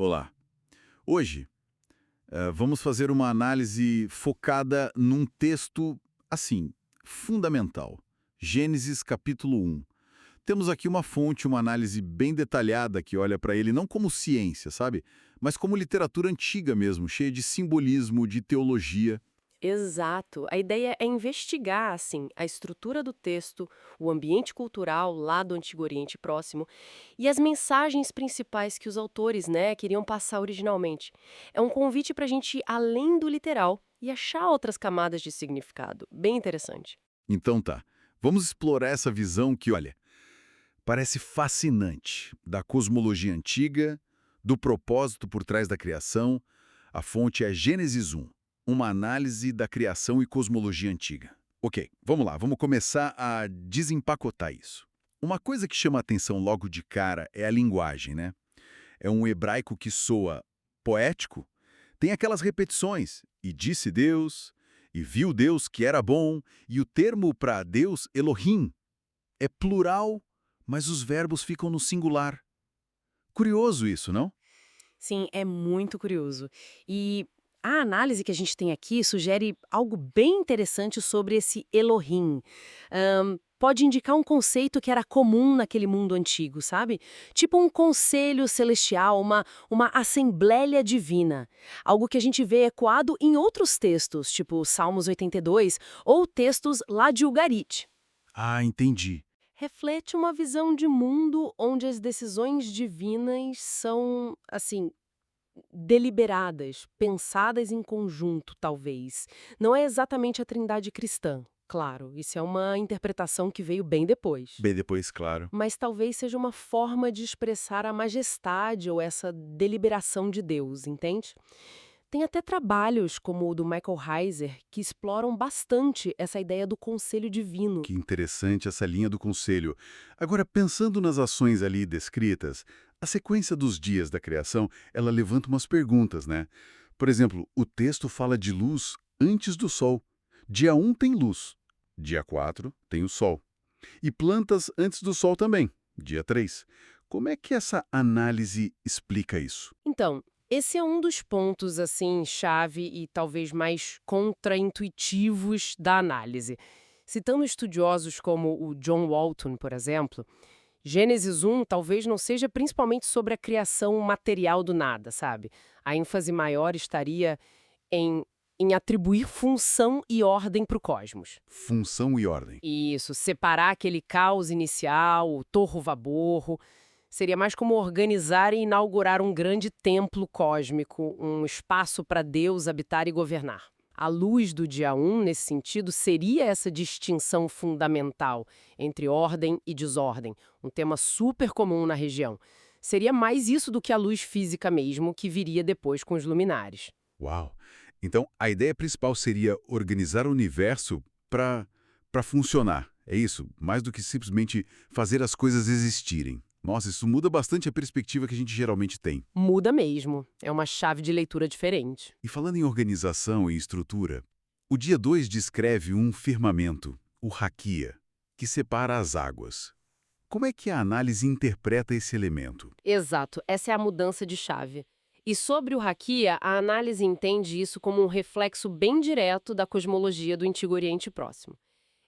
Olá. Hoje, vamos fazer uma análise focada num texto, assim, fundamental. Gênesis capítulo 1. Temos aqui uma fonte, uma análise bem detalhada que olha para ele não como ciência, sabe? Mas como literatura antiga mesmo, cheia de simbolismo, de teologia. Exato. A ideia é investigar, assim, a estrutura do texto, o ambiente cultural lá do Antigo Oriente Próximo e as mensagens principais que os autores, né, queriam passar originalmente. É um convite para a gente ir além do literal e achar outras camadas de significado. Bem interessante. Então tá, vamos explorar essa visão que, olha, parece fascinante, da cosmologia antiga, do propósito por trás da criação. A fonte é Gênesis 1, uma análise da criação e cosmologia antiga. Ok, vamos lá, vamos começar a desempacotar isso. Uma coisa que chama a atenção logo de cara é a linguagem, né? É um hebraico que soa poético, tem aquelas repetições, e disse Deus, e viu Deus que era bom, e o termo para Deus, Elohim, é plural, mas os verbos ficam no singular. Curioso isso, não? Sim, é muito curioso. E a análise que a gente tem aqui sugere algo bem interessante sobre esse Elohim. Pode indicar um conceito que era comum naquele mundo antigo, sabe? Tipo um conselho celestial, uma assembleia divina. Algo que a gente vê ecoado em outros textos, tipo Salmos 82 ou textos lá de Ugarit. Ah, entendi. Reflete uma visão de mundo onde as decisões divinas são, assim, deliberadas, pensadas em conjunto, talvez. Não é exatamente a trindade cristã, claro, isso é uma interpretação que veio bem depois. Bem depois, claro. Mas talvez seja uma forma de expressar a majestade ou essa deliberação de Deus, entende? Tem até trabalhos, como o do Michael Heiser, que exploram bastante essa ideia do conselho divino. Que interessante essa linha do conselho. Agora, pensando nas ações ali descritas, a sequência dos dias da criação, ela levanta umas perguntas, né? Por exemplo, o texto fala de luz antes do sol. Dia 1 tem luz. Dia 4 tem o sol. E plantas antes do sol também. Dia 3. Como é que essa análise explica isso? Então, esse é um dos pontos, assim, chave e talvez mais contraintuitivos da análise. Citando estudiosos como o John Walton, por exemplo, Gênesis 1 talvez não seja principalmente sobre a criação material do nada, sabe? A ênfase maior estaria em atribuir função e ordem para o cosmos. Função e ordem. Isso, separar aquele caos inicial, o torro-vaborro, seria mais como organizar e inaugurar um grande templo cósmico, um espaço para Deus habitar e governar. A luz do dia 1, nesse sentido, seria essa distinção fundamental entre ordem e desordem, um tema super comum na região. Seria mais isso do que a luz física mesmo, que viria depois com os luminares. Uau! Então, a ideia principal seria organizar o universo para funcionar. É isso? Mais do que simplesmente fazer as coisas existirem. Nossa, isso muda bastante a perspectiva que a gente geralmente tem. Muda mesmo, é uma chave de leitura diferente. E falando em organização e estrutura, o dia 2 descreve um firmamento, o raquia, que separa as águas. Como é que a análise interpreta esse elemento? Exato, essa é a mudança de chave. E sobre o Hakia, a análise entende isso como um reflexo bem direto da cosmologia do Antigo Oriente Próximo.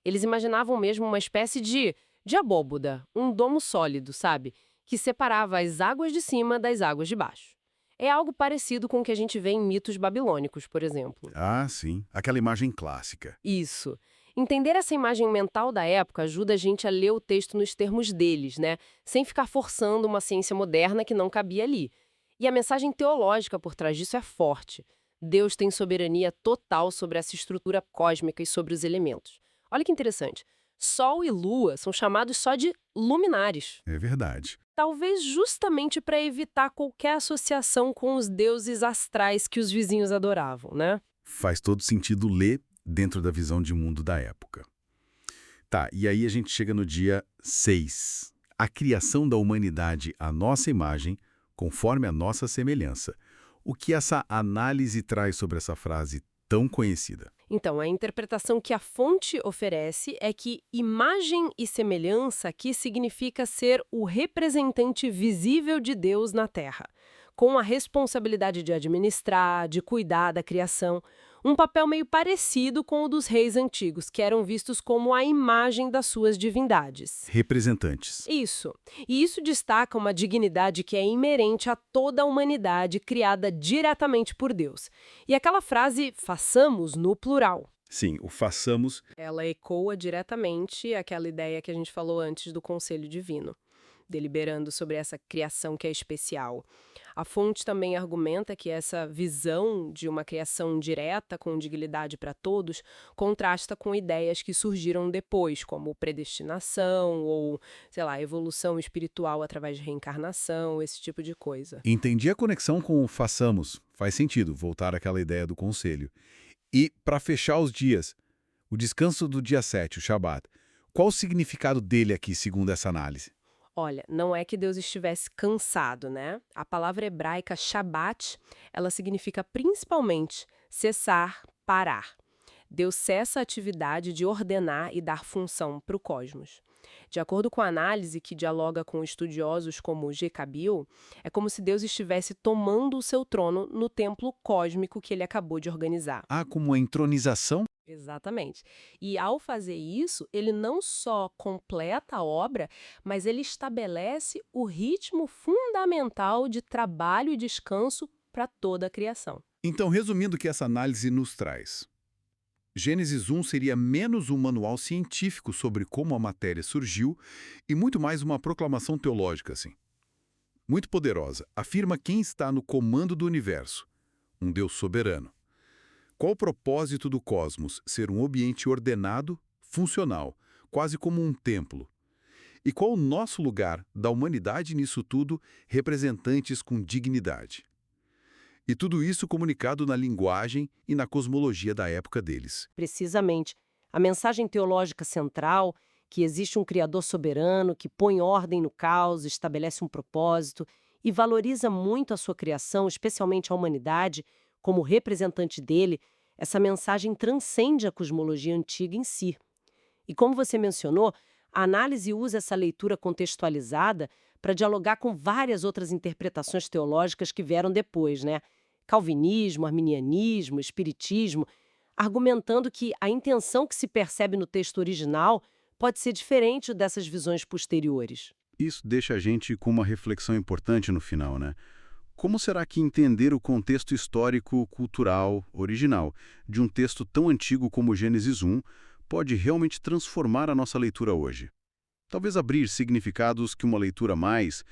Eles imaginavam mesmo uma espécie de abóboda, um domo sólido, sabe? Que separava as águas de cima das águas de baixo. É algo parecido com o que a gente vê em mitos babilônicos, por exemplo. Ah, sim, aquela imagem clássica. Isso. Entender essa imagem mental da época ajuda a gente a ler o texto nos termos deles, né? Sem ficar forçando uma ciência moderna que não cabia ali. E a mensagem teológica por trás disso é forte. Deus tem soberania total sobre essa estrutura cósmica e sobre os elementos. Olha que interessante. Sol e Lua são chamados só de luminares. É verdade. Talvez justamente para evitar qualquer associação com os deuses astrais que os vizinhos adoravam, né? Faz todo sentido ler dentro da visão de mundo da época. Tá, e aí a gente chega no dia 6. A criação da humanidade à nossa imagem, conforme a nossa semelhança. O que essa análise traz sobre essa frase tão conhecida? Então, a interpretação que a fonte oferece é que imagem e semelhança aqui significa ser o representante visível de Deus na Terra, com a responsabilidade de administrar, de cuidar da criação, um papel meio parecido com o dos reis antigos, que eram vistos como a imagem das suas divindades. Representantes. Isso. E isso destaca uma dignidade que é inerente a toda a humanidade criada diretamente por Deus. E aquela frase, façamos, no plural. Sim, o façamos. Ela ecoa diretamente aquela ideia que a gente falou antes do conselho divino, deliberando sobre essa criação que é especial. A fonte também argumenta que essa visão de uma criação direta com dignidade para todos contrasta com ideias que surgiram depois, como predestinação ou, sei lá, evolução espiritual através de reencarnação, esse tipo de coisa. Entendi a conexão com o façamos. Faz sentido voltar àquela ideia do conselho. E, para fechar os dias, o descanso do dia 7, o Shabat, qual o significado dele aqui, segundo essa análise? Olha, não é que Deus estivesse cansado, né? A palavra hebraica Shabat, ela significa principalmente cessar, parar. Deus cessa a atividade de ordenar e dar função para o cosmos. De acordo com a análise que dialoga com estudiosos como G. Kabil, é como se Deus estivesse tomando o seu trono no templo cósmico que ele acabou de organizar. Ah, como a entronização? Exatamente. E ao fazer isso, ele não só completa a obra, mas ele estabelece o ritmo fundamental de trabalho e descanso para toda a criação. Então, resumindo o que essa análise nos traz. Gênesis 1 seria menos um manual científico sobre como a matéria surgiu e muito mais uma proclamação teológica, assim. Muito poderosa, afirma quem está no comando do universo, um Deus soberano. Qual o propósito do cosmos? Ser um ambiente ordenado, funcional, quase como um templo. E qual o nosso lugar da humanidade nisso tudo, representantes com dignidade? E tudo isso comunicado na linguagem e na cosmologia da época deles. Precisamente. A mensagem teológica central, que existe um Criador soberano que põe ordem no caos, estabelece um propósito e valoriza muito a sua criação, especialmente a humanidade, como representante dele, essa mensagem transcende a cosmologia antiga em si. E como você mencionou, a análise usa essa leitura contextualizada para dialogar com várias outras interpretações teológicas que vieram depois, né? Calvinismo, arminianismo, espiritismo, argumentando que a intenção que se percebe no texto original pode ser diferente dessas visões posteriores. Isso deixa a gente com uma reflexão importante no final, né? Como será que entender o contexto histórico-cultural original de um texto tão antigo como Gênesis 1 pode realmente transformar a nossa leitura hoje? Talvez abrir significados que uma leitura mais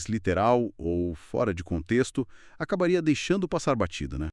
literal ou fora de contexto acabaria deixando passar batida, né?